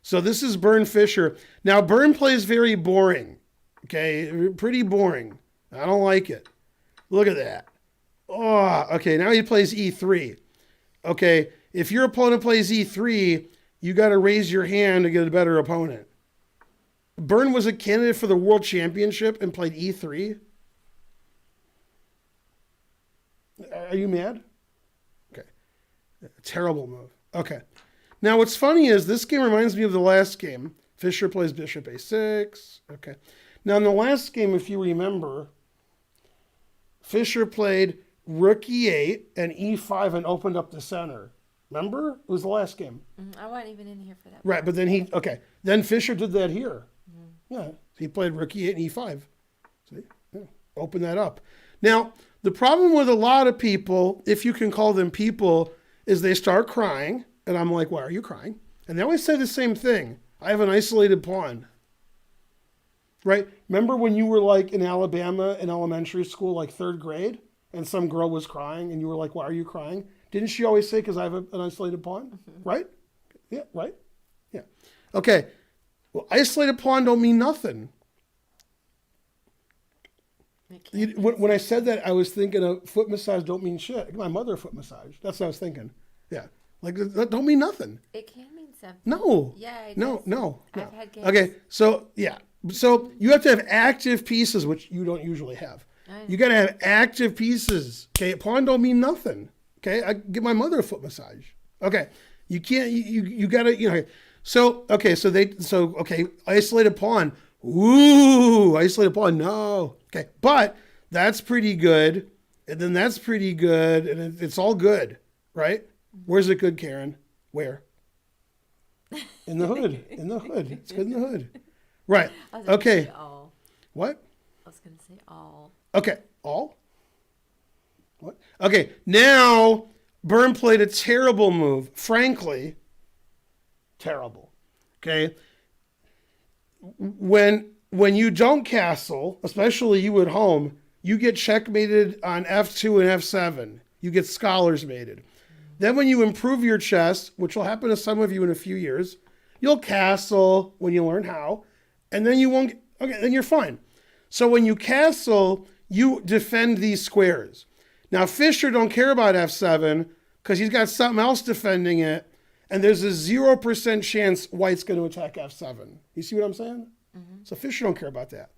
So this is Byrne Fischer. Now, Byrne plays very boring. Okay, pretty boring. I don't like it. Look at that. Oh, okay, now he plays E3. Okay, if your opponent plays E3, you got to raise your hand to get a better opponent. Byrne was a candidate for the World Championship and played E3. Are you mad? Okay. Terrible move. Okay. Now, what's funny is this game reminds me of the last game. Fischer plays bishop a6. Okay. Now, in the last game, if you remember, Fischer played rook e8 and e5 and opened up the center. Remember? It was the last game. I wasn't even in here for that. Right, but then then Fischer did that here. Yeah, he played rook e8 and e5. See? Yeah. Open that up. Now, the problem with a lot of people, if you can call them people, is they start crying. And I'm like, why are you crying? And they always say the same thing. I have an isolated pawn. Right? Remember when you were like in Alabama in elementary school, like third grade, and some girl was crying and you were like, why are you crying? Didn't she always say, because I have an isolated pawn? Right? Yeah, right? Yeah. Okay. Well, isolated pawn don't mean nothing. When I said that, I was thinking of foot massage don't mean shit. I give my mother a foot massage. That's what I was thinking. Yeah. Like, that don't mean nothing. It can mean something. No. Yeah, it No, does. no. I've had games. Okay, so, yeah. So you have to have active pieces, which you don't usually have. You got to have active pieces. Okay, pawn don't mean nothing. Okay, I give my mother a foot massage. Okay, you can't, you got to, So, okay, isolated pawn. Ooh, isolated pawn, no. Okay, but that's pretty good. And then that's pretty good. And it's all good, right? Where's it good, Karen? Where? In the hood. In the hood. It's good in the hood. Right. Okay. All. What? I was going to say all. Okay. All? What? Okay. Now, Byrne played a terrible move. Frankly, terrible. Okay. When you don't castle, especially you at home, you get checkmated on F2 and F7. You get scholars mated. Then when you improve your chess, which will happen to some of you in a few years, you'll castle when you learn how, and then you won't, then you're fine. So when you castle, you defend these squares. Now Fischer don't care about F7 because he's got something else defending it, and there's a 0% chance white's going to attack F7. You see what I'm saying? Mm-hmm. So Fischer don't care about that.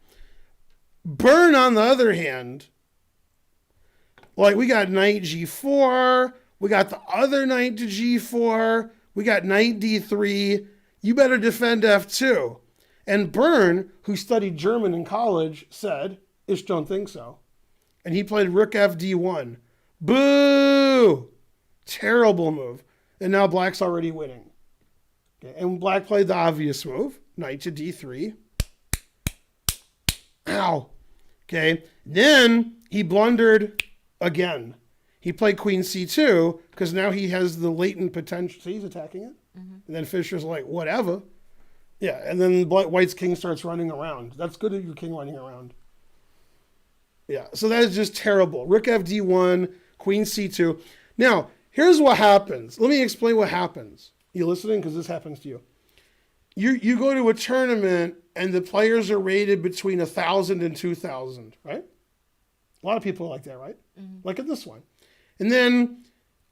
Byrne, on the other hand, like we got knight G4, we got the other knight to G4, we got knight D3, you better defend F2. And Byrne, who studied German in college, said, "Ich don't think so." And he played rook FD1. Boo! Terrible move. And now black's already winning. Okay. And black played the obvious move, knight to D3. Ow. Okay. Then he blundered again. He played queen C2 because now he has the latent potential. See, he's attacking it. Mm-hmm. And then Fischer's like, whatever. Yeah, and then white's king starts running around. That's good at your king running around. Yeah, so that is just terrible. Rook FD1, queen C2. Now, here's what happens. Let me explain what happens. You listening? Because this happens to you. You go to a tournament and the players are rated between 1,000 and 2,000, right? A lot of people are like that, right? Mm-hmm. Like at this one. And then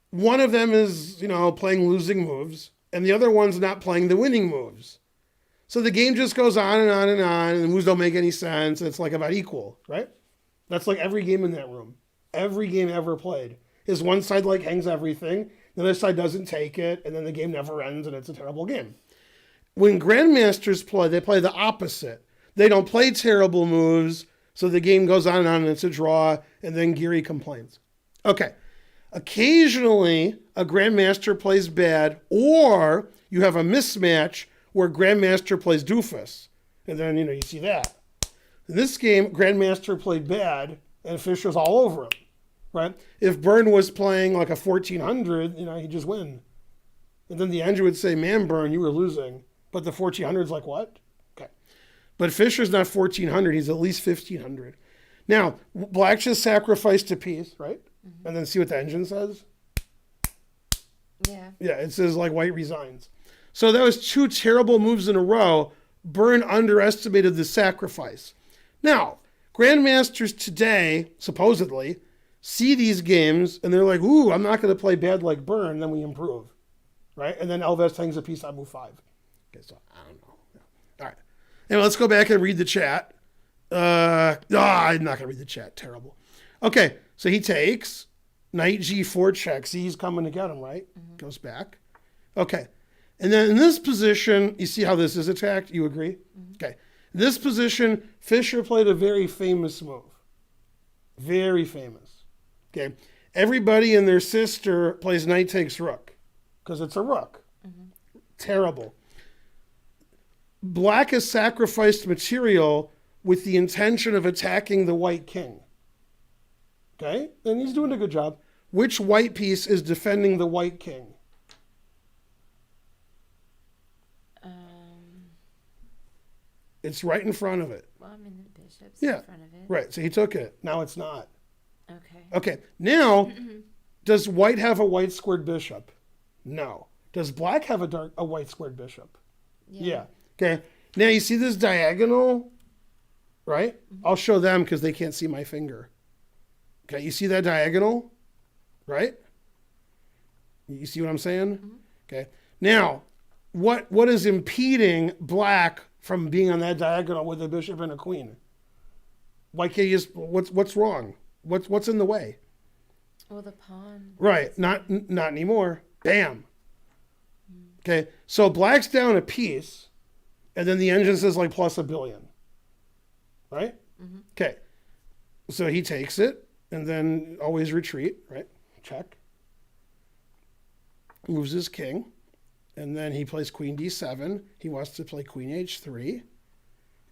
one of them is, playing losing moves, and the other one's not playing the winning moves. So the game just goes on and on and on, and the moves don't make any sense. It's like about equal, right? That's like every game in that room. Every game ever played is one side like hangs everything, the other side doesn't take it, and then the game never ends, and it's a terrible game. When grandmasters play, they play the opposite. They don't play terrible moves, so the game goes on and it's a draw, and then Geary complains. Okay. Occasionally, a grandmaster plays bad, or you have a mismatch where grandmaster plays doofus. And then, you see that. In this game, grandmaster played bad, and Fischer's all over him, right? If Byrne was playing like a 1400, he'd just win. And then the engine would say, man, Byrne, you were losing. But the 1400's like, what? Okay. But Fischer's not 1400, he's at least 1500. Now, black just sacrificed a piece, right? Mm-hmm. And then see what the engine says? Yeah. Yeah, it says like white resigns. So that was two terrible moves in a row. Byrne underestimated the sacrifice. Now, grandmasters today, supposedly, see these games and they're like, ooh, I'm not going to play bad like Byrne, then we improve, right? And then Elvez hangs a piece on move 5. Okay, so I don't know. All right. Anyway, let's go back and read the chat. I'm not going to read the chat. Terrible. Okay, so he takes knight g4 check. See, he's coming to get him, right? Mm-hmm. Goes back. Okay. And then in this position, you see how this is attacked? You agree? Mm-hmm. Okay. In this position, Fischer played a very famous move. Very famous. Okay. Everybody and their sister plays knight takes rook because it's a rook. Mm-hmm. Terrible. Black has sacrificed material with the intention of attacking the white king. Okay? And he's doing a good job. Which white piece is defending the white king? It's right in front of it. Well, I mean, the bishop's in front of it. Right. So he took it. Now it's not. Okay. Okay. Now, does white have a white squared bishop? No. Does black have a white squared bishop? Yeah. Okay. Now you see this diagonal, right? Mm-hmm. I'll show them because they can't see my finger. Okay. You see that diagonal, right? You see what I'm saying? Mm-hmm. Okay. Now, what is impeding black from being on that diagonal with a bishop and a queen? Why can't you just, what's wrong? What's in the way? Well, the pawn. Right, not anymore. Bam. Okay, so black's down a piece, and then the engine says like plus a billion. Right? Mm-hmm. Okay, so he takes it, and then always retreat, right? Check. Moves his king. And then he plays queen d7. He wants to play queen h3.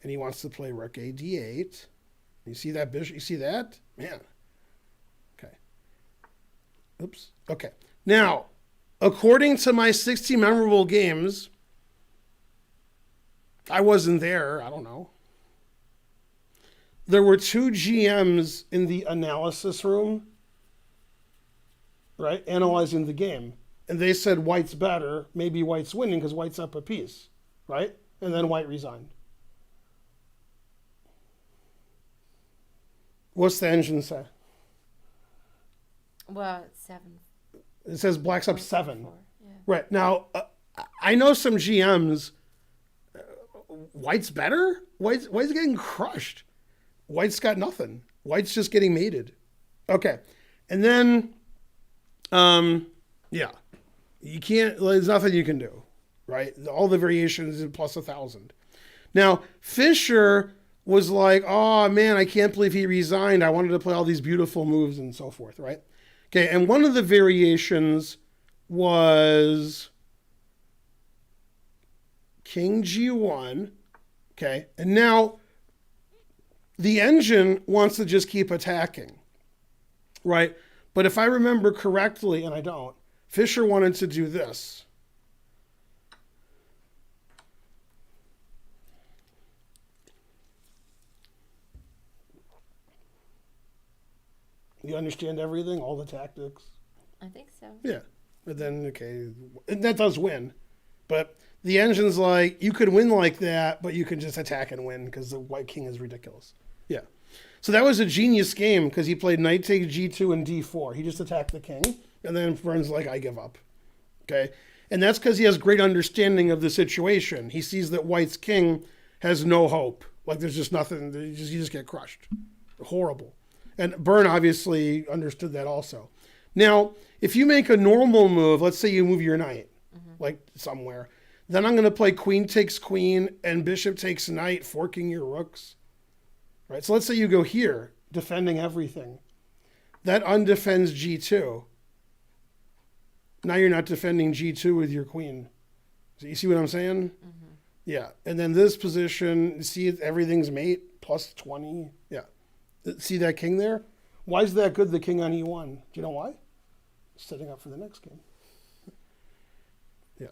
And he wants to play rook a d8. You see that bishop? You see that? Man. Okay. Oops. Okay. Now, according to my 60 memorable games, I wasn't there. I don't know. There were 2 GMs in the analysis room, right? Analyzing the game. And they said white's better, maybe white's winning because white's up a piece, right? And then white resigned. What's the engine say? Well, it's 7. It says black's up 7. Yeah. Right. Now, I know some GMs, white's better? White's getting crushed. White's got nothing. White's just getting mated. Okay. And then, yeah. You can't, there's nothing you can do, right? All the variations is plus 1,000. Now, Fischer was like, oh man, I can't believe he resigned. I wanted to play all these beautiful moves and so forth, right? Okay, and one of the variations was King G1, okay? And now the engine wants to just keep attacking, right? But if I remember correctly, and I don't, Fischer wanted to do this. You understand everything, all the tactics? I think so. Yeah. But then, okay, and that does win. But the engine's like, you could win like that, but you can just attack and win because the white king is ridiculous. Yeah. So that was a genius game because he played knight takes g2 and d4. He just attacked the king, and then Byrne's like, I give up. Okay? And that's because he has great understanding of the situation. He sees that white's king has no hope. Like there's just nothing. You just get crushed. Horrible. And Byrne obviously understood that also. Now, if you make a normal move, let's say you move your knight, like somewhere, then I'm going to play queen takes queen and bishop takes knight, forking your rooks. Right? So let's say you go here, defending everything. That undefends g2. Now you're not defending g2 with your queen. So you see what I'm saying? Mm-hmm. Yeah. And then this position, see everything's mate, plus 20. Yeah. See that king there? Why is that good, the king on e1? Do you know why? Setting up for the next game. Yeah.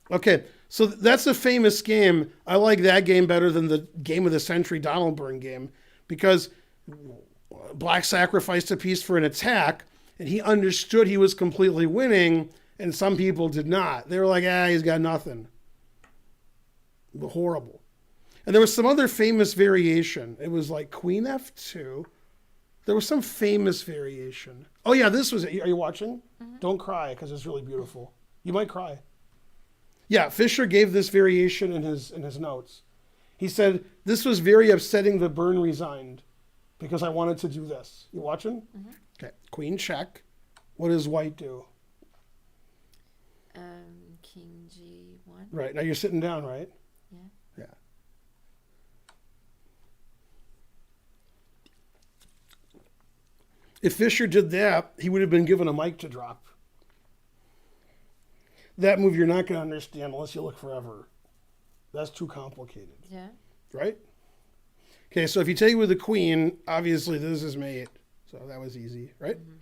Okay, so that's a famous game. I like that game better than the game of the century Donald Byrne game because black sacrificed a piece for an attack, and he understood he was completely winning, And some people did not. They were like, he's got nothing. Horrible. And there was some other famous variation. It was like Queen F2. There was some famous variation. Oh, yeah, this was it. Are you watching? Mm-hmm. Don't cry, because it's really beautiful. You might cry. Yeah, Fischer gave this variation in his notes. He said, this was very upsetting that Byrne resigned because I wanted to do this. You watching? Mm-hmm. Okay, Queen check. What does white do? King G1. Right, now you're sitting down, right? Yeah. Yeah. If Fischer did that, he would have been given a mic to drop. That move you're not going to understand unless you look forever. That's too complicated. Yeah. Right? Okay, so if you take with the queen, obviously this is mate. So that was easy, right? Mm-hmm.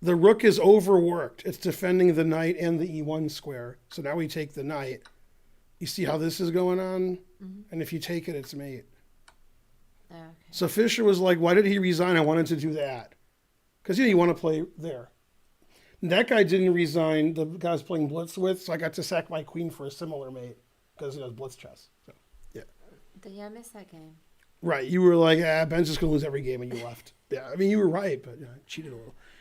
The rook is overworked. It's defending the knight and the e1 square. So now we take the knight. You see how this is going on? Mm-hmm. And if you take it, it's mate. Okay. So Fischer was like, why did he resign? I wanted to do that. Because, you want to play there. And that guy didn't resign. The guy I was playing blitz with, so I got to sack my queen for a similar mate. Because it was blitz chess. So, yeah. Yeah, I missed that game. Right. You were like, Ben's just going to lose every game, and you left. Yeah, I mean, you were right, but I cheated a little.